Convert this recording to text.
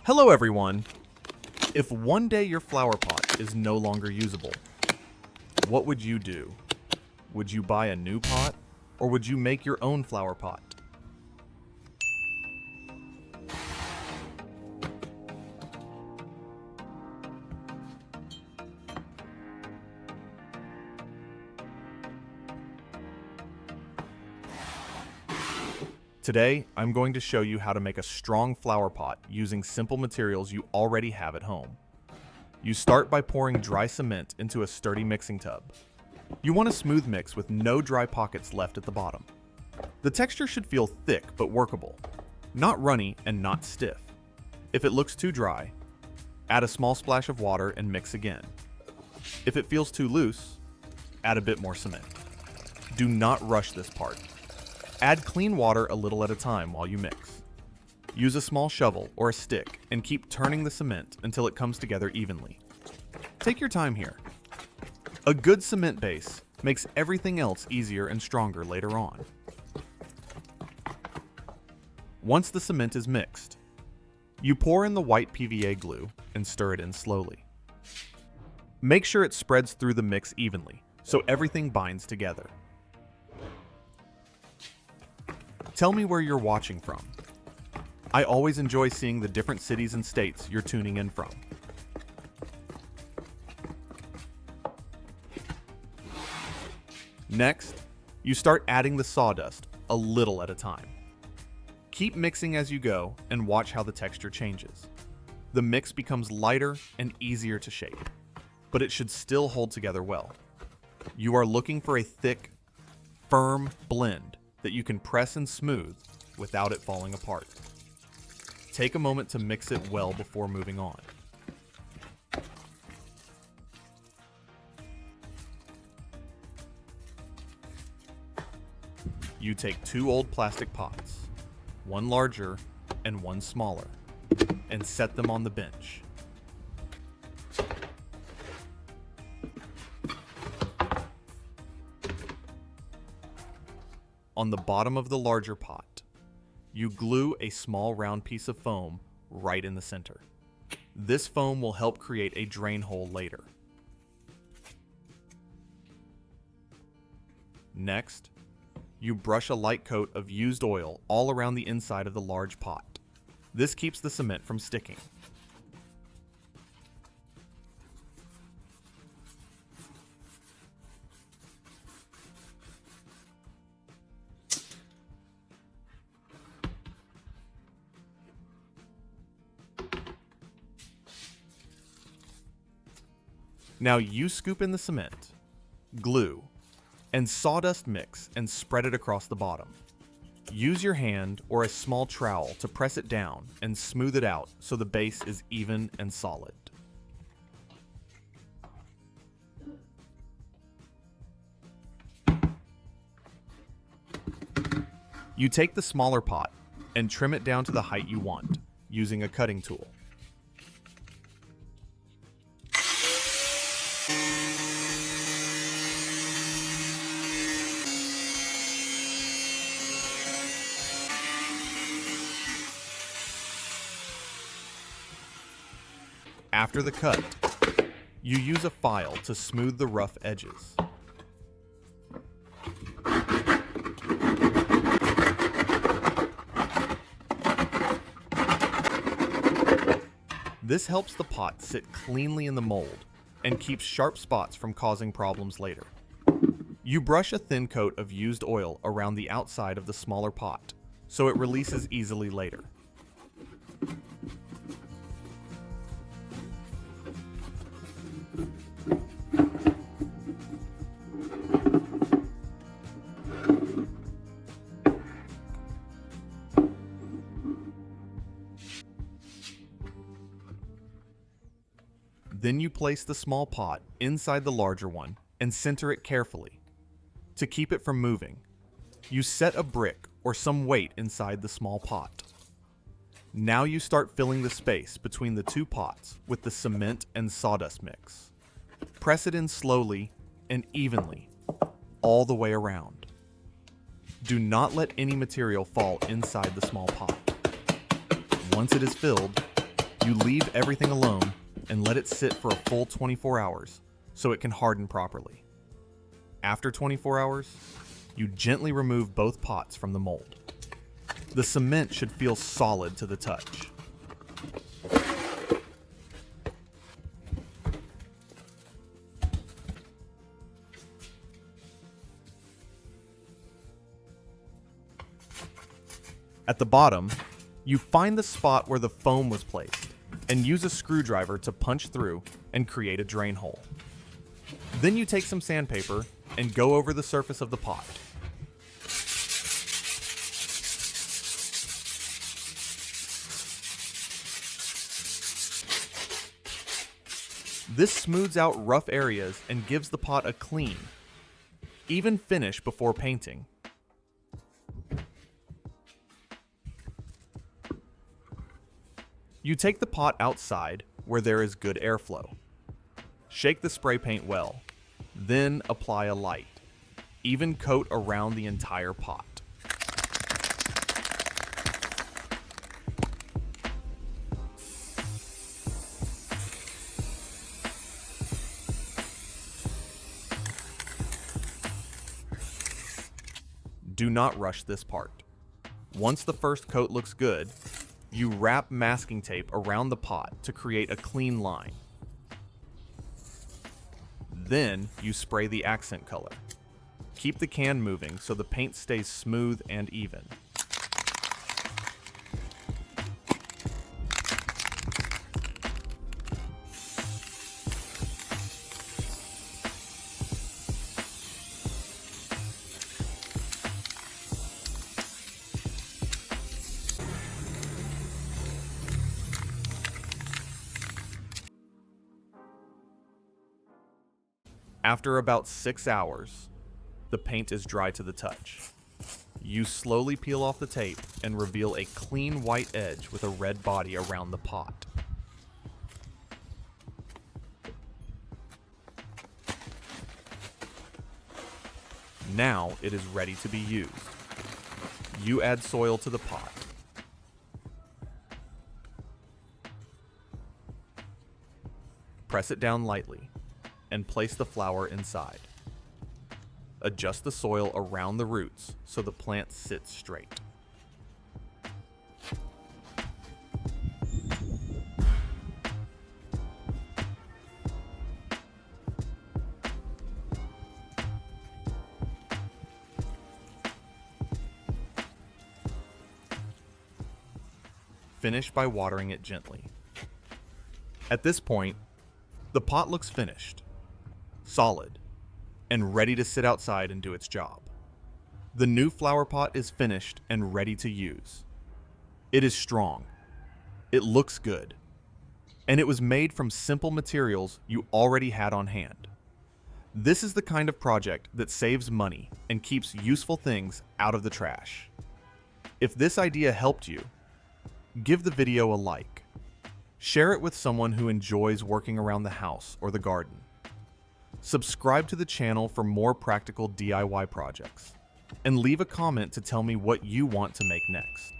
Hello everyone! If one day your flower pot is no longer usable, what would you do? Would you buy a new pot, or would you make your own flower pot? Today, I'm going to show you how to make a strong flower pot using simple materials you already have at home. You start by pouring dry cement into a sturdy mixing tub. You want a smooth mix with no dry pockets left at the bottom. The texture should feel thick but workable, not runny and not stiff. If it looks too dry, add a small splash of water and mix again. If it feels too loose, add a bit more cement. Do not rush this part. Add clean water a little at a time while you mix. Use a small shovel or a stick and keep turning the cement until it comes together evenly. Take your time here. A good cement base makes everything else easier and stronger later on. Once the cement is mixed, you pour in the white PVA glue and stir it in slowly. Make sure it spreads through the mix evenly so everything binds together. Tell me where you're watching from. I always enjoy seeing the different cities and states you're tuning in from. Next, you start adding the sawdust a little at a time. Keep mixing as you go and watch how the texture changes. The mix becomes lighter and easier to shape, but it should still hold together well. You are looking for a thick, firm blend that you can press and smooth without it falling apart. Take a moment to mix it well before moving on. You take 2 old plastic pots, one larger and one smaller, and set them on the bench. On the bottom of the larger pot, you glue a small round piece of foam right in the center. This foam will help create a drain hole later. Next, you brush a light coat of used oil all around the inside of the large pot. This keeps the cement from sticking. Now you scoop in the cement, glue, and sawdust mix and spread it across the bottom. Use your hand or a small trowel to press it down and smooth it out so the base is even and solid. You take the smaller pot and trim it down to the height you want using a cutting tool. After the cut, you use a file to smooth the rough edges. This helps the pot sit cleanly in the mold and keeps sharp spots from causing problems later. You brush a thin coat of used oil around the outside of the smaller pot so it releases easily later. Then you place the small pot inside the larger one and center it carefully. To keep it from moving, you set a brick or some weight inside the small pot. Now you start filling the space between the 2 pots with the cement and sawdust mix. Press it in slowly and evenly, all the way around. Do not let any material fall inside the small pot. Once it is filled, You leave everything alone and let it sit for a full 24 hours so it can harden properly. After 24 hours, you gently remove both pots from the mold. The cement should feel solid to the touch. At the bottom, you find the spot where the foam was placed and use a screwdriver to punch through and create a drain hole. Then you take some sandpaper and go over the surface of the pot. This smooths out rough areas and gives the pot a clean, even finish before painting. You take the pot outside where there is good airflow. Shake the spray paint well, then apply a light. Even coat around the entire pot. Do not rush this part. Once the first coat looks good, you wrap masking tape around the pot to create a clean line. Then you spray the accent color. Keep the can moving so the paint stays smooth and even. After about 6 hours, the paint is dry to the touch. You slowly peel off the tape and reveal a clean white edge with a red body around the pot. Now it is ready to be used. You add soil to the pot. Press it down lightly and place the flower inside. Adjust the soil around the roots so the plant sits straight. Finish by watering it gently. At this point, the pot looks finished, solid, and ready to sit outside and do its job. The new flower pot is finished and ready to use. It is strong, it looks good, and it was made from simple materials you already had on hand. This is the kind of project that saves money and keeps useful things out of the trash. If this idea helped you, give the video a like. Share it with someone who enjoys working around the house or the garden. Subscribe to the channel for more practical DIY projects, and leave a comment to tell me what you want to make next.